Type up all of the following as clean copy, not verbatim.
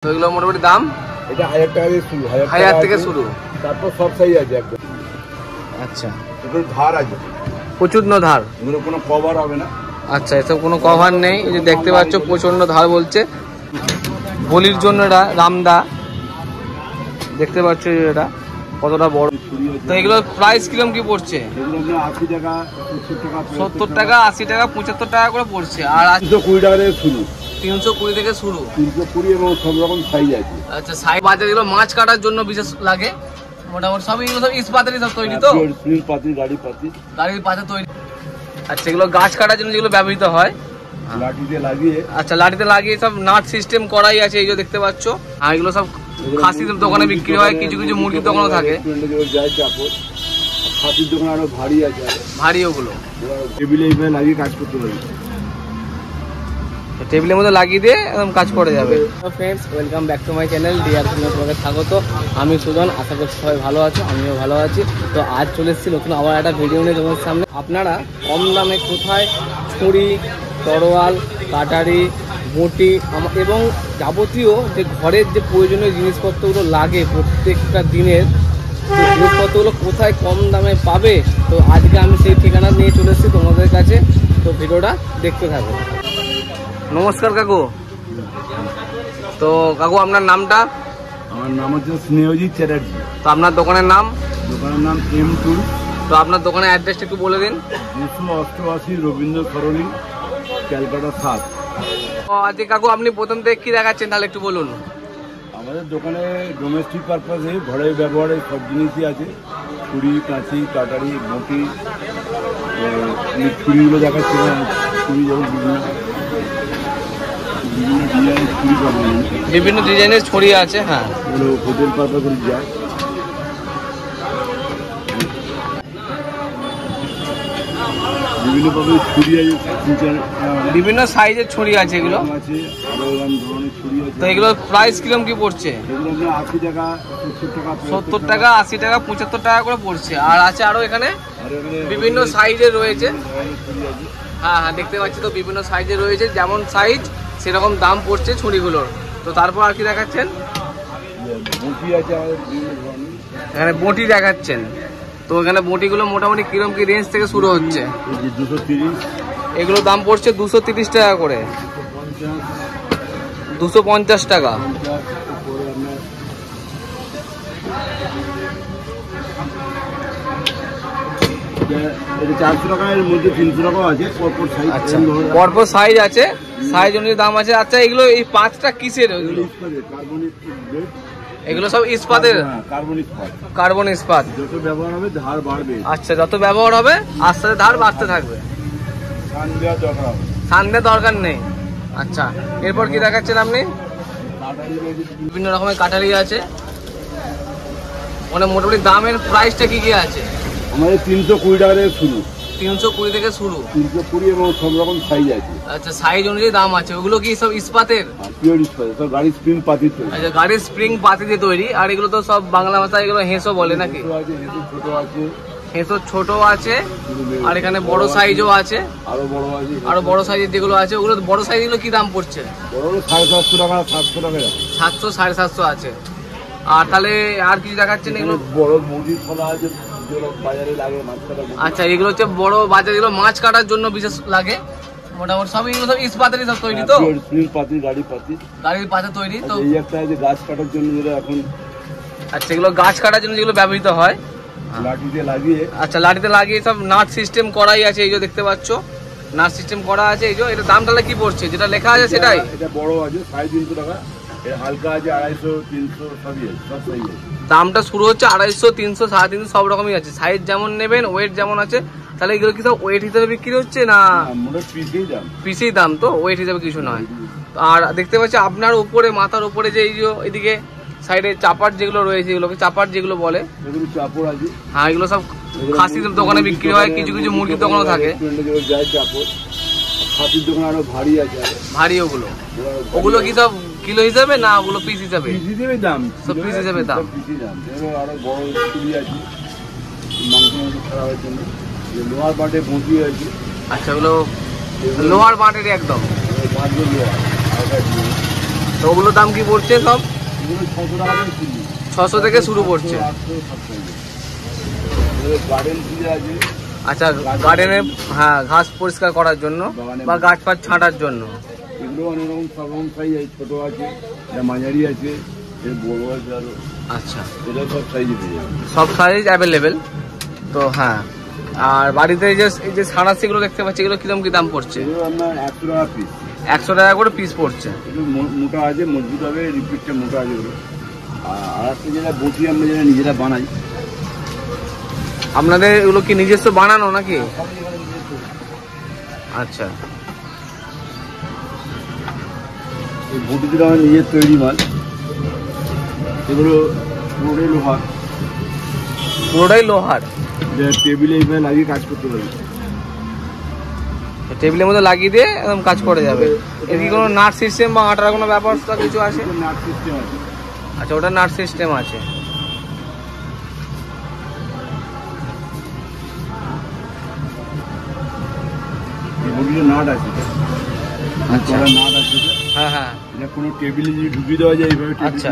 তো এগুলো মোটামুটি দাম এটা 1000 টাকা থেকে শুরু, 1000 থেকে শুরু। তারপর সব সাইজ আছে একদম। আচ্ছা, এগুলো ধার আছে, প্রচন্ড ধার। এগুলো কোনো কভার হবে না। আচ্ছা, এসব কোনো কভার নেই। এই যে দেখতে পাচ্ছ প্রচন্ড ধার বলছে। বলির জন্য এটা রামদা, দেখতে পাচ্ছ এটা কতটা বড়। তো এগুলোর প্রাইস কিরকম কি পড়ছে? এগুলো 80 টাকা, 70 টাকা, 80 টাকা, 75 টাকা করে পড়ছে। আর 320 টাকা থেকে শুরু, 320 থেকে শুরু, 320 এবং সব রকম সাইজ আছে। আচ্ছা, সাইজ বাজার এগুলো মাছ কাটার জন্য বিশেষ লাগে। মোটামুটি সব এগুলো সব ইস্পাতেরই সব তৈরি তো, স্টিল পাতি, গাড়ির পাতে তৈরি। আচ্ছা, এগুলো গাছ কাটার জন্য যেগুলো ব্যবহৃত হয়, লাঠিতে লাগিয়ে। আচ্ছা, লাঠিতে লাগিয়ে সব নাট সিস্টেম করাই আছে, এই যে দেখতে পাচ্ছ। আর এগুলো সব খাসির দোকানে বিক্রি হয়, কিছু কিছু মুরগির দোকানও থাকে। খাসির দোকান আরো ভারী আছে, ভারী ওগুলো টেবিলে এইভাবে লাগিয়ে কাজ করতে পারবে, টেবিলের মধ্যে লাগিয়ে দিয়ে একদম কাজ করে যাবে। Friends, welcome back to my channel DR তোমাকে স্বাগত। আমি সুজন, আশা করছি সবাই ভালো আছো, আমিও ভালো আছি। তো আজ চলে এসেছি নতুন আবার একটা ভিডিও নিয়ে তোমাদের সামনে। আপনারা কম দামে কোথায় ছুরি, তরোয়াল, কাটারি, বটি এবং যাবতীয় যে ঘরের যে প্রয়োজনীয় জিনিসপত্রগুলো লাগে প্রত্যেকটা দিনের, সেই জিনিসপত্রগুলো কোথায় কম দামে পাবে, তো আজকে আমি সেই ঠিকানা নিয়ে চলে এসেছি তোমাদের কাছে। তো ভিডিওটা দেখতে থাকো। নমস্কার কাকু। তো কাকু, আপনার নামটা? আমার নাম হচ্ছে স্নেহজিৎ চ্যাটার্জি। তো আপনার দোকানের নাম? দোকানের নাম এম টুল। তো আপনার দোকানের অ্যাড্রেসটা একটু বলে দিন। 288 রবীন্দ্র সরণি, ক্যালকাটা 7। আজকে কাকু আপনি প্রথম থেকে কি দেখাচ্ছেন তাহলে একটু বলুন। আমাদের দোকানে ডোমেস্টিক পারপাসে ঘরের ব্যবহারে সব জিনিসই আছে। ছুরি, কাঁচি, কাটারি, বটি, ছুরিগুলো দেখাচ্ছি। ছুরি যেমন বিভিন্ন ডিজাইনের ছড়ি আছে। হ্যাঁ, হোটেল পারপাসে যায়। বিভিন্ন ধরনের ছুরি আছে, বিভিন্ন সাইজের ছড়ি আছে এগুলো। আছে আরো ধরনের ছুরি আছে। তো এগুলোর প্রাইস কিরকম কি পড়ছে? এগুলো 80 টাকা, 70 টাকা, 80 টাকা, 75 টাকা করে পড়ছে। আর আছে আরো এখানে বিভিন্ন সাইজের রয়েছে। হ্যাঁ হ্যাঁ, দেখতে পাচ্ছি। তো বিভিন্ন সাইজের রয়েছে, যেমন সাইজ সেরকম দাম পড়ছে ছুরিগুলোর। তো তারপর আর কি দেখাচ্ছেন? বটি আছে আমাদের বিভিন্ন ধরনের। এখানে বটি দেখাচ্ছেন। তো এখানে বটিগুলো মোটামুটি কিরকম কি রেঞ্জ থেকে শুরু হচ্ছে? 230। এগুলো দাম পড়ছে 230 টাকা করে, 250 টাকা। এটা 400 টাকার মধ্যে 300 টাকাও আছে, পরপর সাইজ। আচ্ছা, পরপর সাইজ আছে, সাইজ অনুযায়ী দাম আছে। আচ্ছা, এগুলো এই 5টা কিসের? এগুলো সব ইস্পাতের, কার্বন ইস্পাত। যত ব্যবহার হবে ধার বাড়বে। আচ্ছা, যত ব্যবহার হবে আস্তে আস্তে ধার বাড়তে থাকবে। সান দেওয়ার দরকার নেই। আচ্ছা, এরপর কি দেখাচ্ছেন আপনি? বিভিন্ন রকমের কাটারি আছে। মানে মোটামুটি দামের প্রাইসটা কি কি আছে? আমাদের 320 টাকা থেকে শুরু, 320 থেকে শুরু, 320 এবং সব রকম সাইজ আছে। আচ্ছা, সাইজ অনুযায়ী দাম আছে। ওগুলো কি সব ইস্পাতের? পিওর ইস্পাত, সব গাড়ির স্প্রিং পাতি তৈরি। আচ্ছা, গাড়ির স্প্রিং পাতি দিয়ে তৈরি। আর এগুলো তো সব বাংলা ভাষায় এগুলো হেঁসো বলে নাকি? ছোট আছে, হেঁসো ছোট আছে। আর এখানে বড় সাইজও আছে, আরো বড় আছে। আরো বড় সাইজের যেগুলো আছে, ওগুলো বড় সাইজগুলো কি দাম পড়ছে? বড় 750 টাকা, 700 টাকা, 700, 750 আছে। আর তাহলে আর কিছু দেখাচ্ছেন? এগুলো বড় মুরগির ফলা আছে, বাজারে লাগে মাছ কাটা। আচ্ছা, এগুলো হচ্ছে বড় বাজার, এগুলো মাছ কাটার জন্য বিশেষ লাগে। মোটামুটি সব এগুলো সব ইস্পাতেরই সব তৈরি তো, স্টিল পাতি, গাড়ির পাতে তৈরি তো। এই একটা আছে গাছ কাটার জন্য, যেটা এখন। আচ্ছা, এগুলো গাছ কাটার জন্য যেগুলো ব্যবহৃত হয়, লাঠিতে লাগিয়ে। আচ্ছা, লাঠিতে লাগিয়ে সব নাট সিস্টেম করাই আছে, এই যে দেখতে পাচ্ছ নাট সিস্টেম করা আছে। এই যে এটা দাম তাহলে কি পড়ছে যেটা লেখা আছে সেটাই? এটা বড় আছে 350 টাকা, এটা হালকা আছে 250, 300 সবই আছে, সব সাইজ আছে। দামটা শুরু হচ্ছে 250, 300, 350 সব রকমই আছে। সাইজ যেমন নেবেন, ওয়েট যেমন আছে। তাহলে এগুলো কি সব ওয়েট হিসেবে বিক্রি হচ্ছে না পিসেই দাম? তো ওয়েট হিসেবে কিছু নয়। আর দেখতে পাচ্ছি আপনার উপরে, মাথার উপরে যে এই যে এদিকে সাইডে চাপার যেগুলো রয়েছে, এগুলোকে চাপার যেগুলো বলে। হ্যাঁ, এগুলো সব খাসির দোকানে বিক্রি হয়, কিছু কিছু মুরগির দোকানও থাকে। খাসির দোকান আরো ভারী আছে, ভারী ওগুলো। ওগুলো কি সব কিলো হিসাবে না ওগুলো পিস হিসাবে? দাম সব পিস হিসাবে দাম। আরো বড় ছুরি আছে মাংস খাওয়ার জন্য, লোহার বাটে বঁটি আছে। আচ্ছা, ওগুলো লোহার বাটের একদম। তো ওগুলোর দাম কি পড়ছে সব? এগুলো 600 টাকা থেকে শুরু। 600 থেকে শুরু পড়ছে। গার্ডেন ফ্রিজ আছে। আচ্ছা, গার্ডেনে হ্যাঁ ঘাস পরিষ্কার করার জন্য বা গাছ ফাছ ছাঁটার জন্য। এগুলো অনেক রকম সব রকম সাইজ আছে, ছোটো আছে, এটা মাঝারি আছে, এর বড় আছে আরো। আচ্ছা, এটা সব সাইজে পেয়ে যাবে, সব সাইজ অ্যাভেলেবেল। তো হ্যাঁ, আর বাড়িতে এই যে সাঁড়াশিগুলো দেখতে পাচ্ছি, এগুলো কিরকম কি দাম পড়ছে? এগুলো আপনার 100 টাকা পিস। 100 টাকা করে পিস পড়ছে। এগুলো মোটা আছে, মজবুত হবে, রিপিটটা মোটা আছে এগুলো। আর একটা যেটা বটি আমরা যেটা নিজেরা বানাই। আপনাদের এগুলো কি নিজস্ব বানানো নাকি? আচ্ছা, এই বটিগুলো আমার নিজের তৈরি মাল। এগুলো পুরোটাই লোহার। পুরোটাই লোহার। টেবিলে এইভাবে লাগিয়ে কাজ করতে পারবে, টেবিলের মধ্যে লাগিয়ে দিয়ে একদম কাজ করে যাবে। এর কি কোনো নাট সিস্টেম বা আটার কোনো ব্যাপার কিছু আছে? নাট সিস্টেম আছে। আচ্ছা, ওটা নাট সিস্টেম আছে। এই বটিতে নাট আছে। আচ্ছা, নাট আছে। হ্যাঁ হ্যাঁ, এটা কোনো টেবিলে যদি ঢুকিয়ে দেওয়া যায় এইভাবে। আচ্ছা,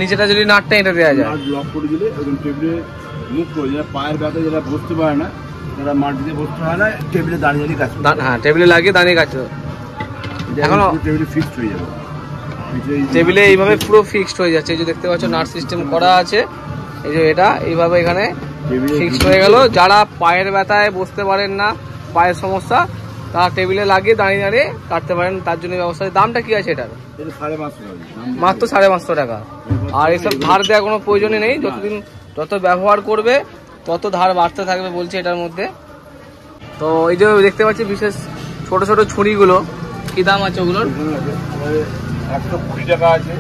নিচেটা যদি নাটটা এটা দেওয়া যায়, নাট লক করে দিলে একদম টেবিলে মুখ করে, যারা পায়ের ব্যথা যারা বসতে পারে না, যারা মাটিতে বসতে হয় না, টেবিলে দাঁড়িয়ে দাঁড়িয়ে কাজ করে। হ্যাঁ, টেবিলে লাগিয়ে দাঁড়িয়ে কাজ। এখনো টেবিলে ফিক্সড হয়ে যাবে। টেবিলে এইভাবে পুরো ফিক্সড হয়ে যাচ্ছে। এই যে দেখতে পাচ্ছ নাট সিস্টেম করা আছে। এই যে এটা এইভাবে এখানে ফিক্সড হয়ে গেল। যারা পায়ের ব্যথায় বসতে পারেন না, পায়ের সমস্যা, তারা টেবিলে লাগিয়ে দাঁড়িয়ে দাঁড়িয়ে কাটতে পারেন। তার জন্য ব্যবস্থা। দামটা কি আছে এটার? মাত্র 550 টাকা। আর এসব ধার দেওয়ার কোনো প্রয়োজনই নেই। যত ব্যবহার করবে তত ধার বাড়তে থাকবে বলছে এটার মধ্যে। তো এই যে দেখতে পাচ্ছি বিশেষ ছোট ছোট ছুরিগুলো, কি দাম আছে ওগুলোর? 120 টাকা আছে,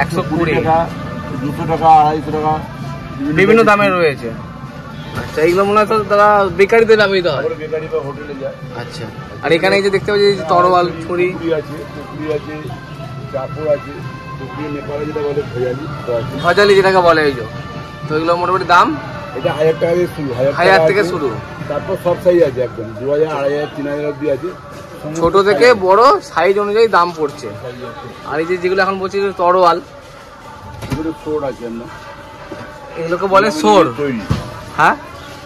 120 টাকা, 200 টাকা, 250 টাকা, বিভিন্ন দামের রয়েছে। আচ্ছা, এইগুলো মনে হয় তো দাদা বেকারিদের ব্যবহৃত হয়। বেকারি বা হোটেলে যায়। আচ্ছা, আর এখানে এই যে দেখতে পাচ্ছি তরোয়াল, ছুরি আছে, টুকরি আছে, চাকর আছে। টুকরি নেপালে যেটা বলে ভাজালি, যেটাকে বলে। এই যে তো এগুলো মোটামুটি দাম এটা 1000 টাকা থেকে শুরু। 1000 থেকে শুরু। তারপর সব সাইজ আছে, একদম 2000, 2500, 3000 অব্দি আছে। ছোট থেকে বড় সাইজ অনুযায়ী দাম পড়ছে। আর এই যে যেগুলো এখন বলছি তরোয়াল, এগুলো সোর আছে, আমরা এগুলোকে বলে সোর। তৈরি। হ্যাঁ,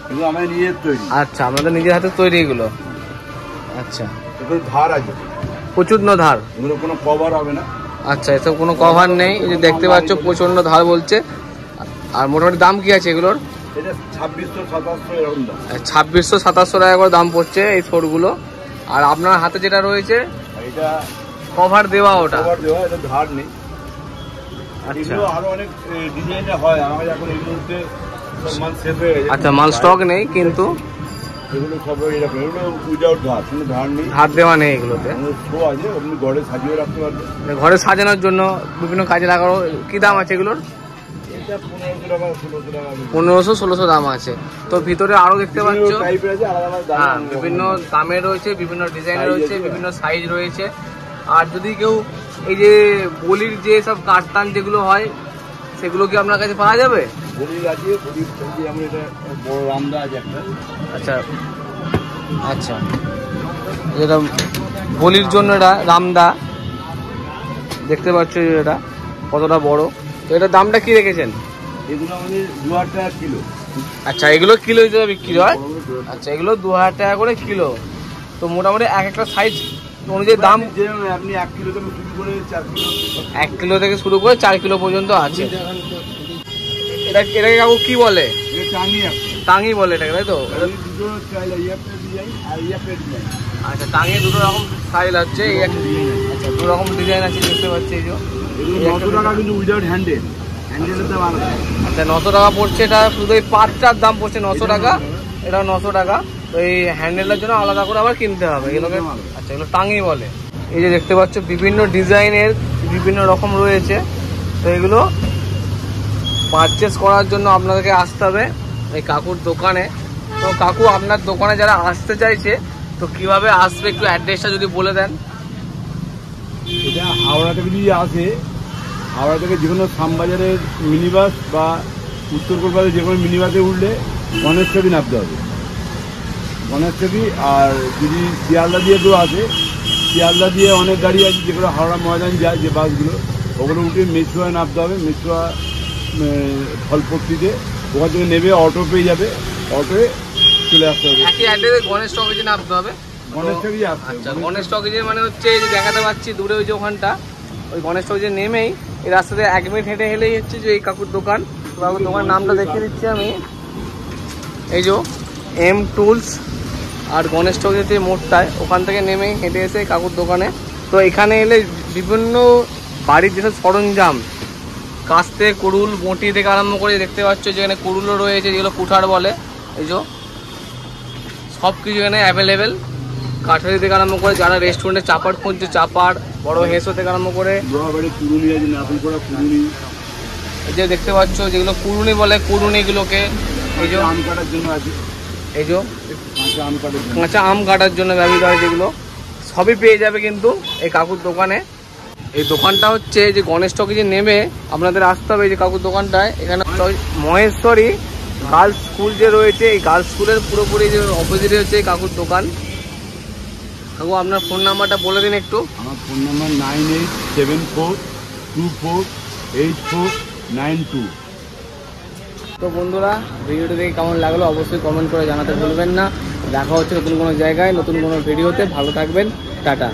এগুলো আমাদের নিজের তৈরি। আচ্ছা, আমাদের নিজের হাতে তৈরি এগুলো। আচ্ছা, এগুলো ধার আছে, প্রচন্ড ধার। এগুলো কোনো কভার হবে না। আচ্ছা, এসব কোনো কভার নেই। এই যে দেখতে পাচ্ছ প্রচন্ড ধার বলছে। আর মোটামুটি দাম কি আছে এগুলোর? এটা 2600-2700 এরকম দাম। 2600-2700 টাকা করে দাম পড়ছে এই সোরগুলো। আর আপনার হাতে যেটা রয়েছে এটা কভার দেওয়া, ওটা কভার দেওয়া, এটা ধার নেই। আচ্ছা, এগুলো আরো অনেক ডিজাইনে হয়, আমার এখন এই মুহূর্তে সব মাল শেষ হয়ে গেছে। আচ্ছা, মাল স্টক নেই, কিন্তু এগুলো সব এরকম, এগুলো উইদাউট ধার, কোনো ধার নেই, ধার দেওয়া নেই এগুলোতে। শো আছে, আপনি ঘরে সাজিয়ে রাখতে পারবেন। ঘরে সাজানোর জন্য বিভিন্ন কাজে লাগানো। কি দাম আছে এগুলোর? এটা 1500 টাকা, 1600 টাকা, 1500-1600 দাম আছে। তো ভিতরে আরো দেখতে পাচ্ছ টাইপের আছে, আলাদা আলাদা হ্যাঁ, দাম, বিভিন্ন দামের রয়েছে, বিভিন্ন ডিজাইনের রয়েছে, বিভিন্ন সাইজ রয়েছে। আর যদি কেউ এই যে বলির যে সব কাটতান যেগুলো হয়, সেগুলো কি আপনার কাছে পাওয়া যাবে? বলির আছে, বলির যেমন এটা বড় রামদা আছে একটা। আচ্ছা আচ্ছা, এটা বলির জন্য এটা রামদা দেখতে পাচ্ছ, এটা কতটা বড়। তো এটার দামটা কি রেখেছেন? এগুলো আমাদের 2000 টাকা কিলো। আচ্ছা, এগুলো কিলো হিসেবে বিক্রি হয়। আচ্ছা, এগুলো 2000 টাকা করে কিলো। তো মোটামুটি এক একটা সাইজ অনুযায়ী দাম। যেমন আপনি 1 কিলো থেকে শুরু করে 4 কিলো, 1 কিলো থেকে শুরু করে 4 কিলো পর্যন্ত আছে। এটাকে কাকু কি বলে? টাঙ্গি বলে এটাকে, তাই তো? আচ্ছা, টাঙ্গি দুটো রকম স্টাইল আছে। আচ্ছা, দু রকম ডিজাইন আছে দেখতে পাচ্ছি। এই যে 900 টাকা কিন্তু উইদাউট হ্যান্ডেল, হ্যান্ডেলের দাম আলাদা। আচ্ছা, 900 টাকা পড়ছে। এটা শুধু এই পাটটার দাম পড়ছে 900 টাকা, এটা 900 টাকা। তো এই হ্যান্ডেলের জন্য আলাদা করে আবার কিনতে হবে এগুলোকে। আচ্ছা, এগুলো টাঙ্গি বলে। এই যে দেখতে পাচ্ছ বিভিন্ন ডিজাইনের বিভিন্ন রকম রয়েছে। তো এগুলো পারচেস করার জন্য আপনাদেরকে আসতে হবে এই কাকুর দোকানে। তো কাকু, আপনার দোকানে যারা আসতে চাইছে তো কিভাবে আসবে, একটু অ্যাড্রেসটা যদি বলে দেন। এটা হাওড়া থেকে যদি আসে, হাওড়া থেকে যে কোনো শ্যামবাজারের মিনি বাস বা উত্তর কলকাতায় যে কোনো মিনি বাসে উঠলে গণেশছবি নামতে হবে, গণেশছবি। আর যদি শিয়ালদা দিয়ে কেউ আসে শিয়ালদা দিয়ে অনেক গাড়ি আছে যেগুলো হাওড়া ময়দান যায়, যে বাসগুলো, ওগুলো উঠে মেছুয়ায় নামতে হবে। মেছুয়া ফলপট্টিতে ওখান থেকে নেবে, অটো পেয়ে যাবে, অটোয় চলে আসতে হবে। একই অ্যাড্রেসে গণেশ টকিজে নামতে হবে। গণেশ টকিজে আসতে হবে। আচ্ছা, গণেশ টকিজে মানে হচ্ছে এই যে দেখাতে পাচ্ছি দূরে ওই যে ওখানটা, ওই গণেশ টকিজে নেমেই এই রাস্তাতে 1 মিনিট হেঁটে হেলেই হচ্ছে যে এই কাকুর দোকান। কাকুর দোকানের নামটা দেখিয়ে দিচ্ছি আমি, এই যে এম টুলস। আর গণেশ টকিজের যে মোড়টায় ওখান থেকে নেমেই হেঁটে এসে কাকুর দোকানে। তো এখানে এলে বিভিন্ন বাড়ির যেসব সরঞ্জাম, কাস্তে, কুড়ুল, বঁটি থেকে আরম্ভ করে দেখতে পাচ্ছ যেখানে কুড়ুলও রয়েছে, যেগুলো কুঠার বলে, এই যে সব কিছু এখানে অ্যাভেলেবেল। কাঠারি থেকে আরম্ভ করে যারা রেস্টুরেন্টে চাপার খুঁজছে, চাপার, বড় হেঁসো থেকে আরম্ভ করে এই যে দেখতে পাচ্ছ যেগুলো কুড়ুনি বলে, কুড়ুনিগুলোকে এই যে আম কাটার জন্য আছে, এই যে কাঁচা আম কাটার জন্য কাঁচা আম কাটার জন্য ব্যবহৃত হয়, যেগুলো সবই পেয়ে যাবে কিন্তু এই কাকুর দোকানে। এই দোকানটা হচ্ছে যে গণেশ টকিজে নেমে আপনাদের আসতে হবে এই যে কাকুর দোকানটায়। এখানে মহেশ্বরী গার্লস স্কুল যে রয়েছে, এই গার্লস স্কুলের পুরোপুরি যে অপোজিটে হচ্ছে এই কাকুর দোকান। কাকু আপনার ফোন নাম্বারটা বলে দিন একটু। আমার ফোন নাম্বার 9874248492। তো বন্ধুরা, ভিডিওটি দেখে কেমন লাগলো অবশ্যই কমেন্ট করে জানাতে ভুলবেন না। দেখা হচ্ছে নতুন কোনো জায়গায় নতুন কোনো ভিডিওতে। ভালো থাকবেন, টাটা।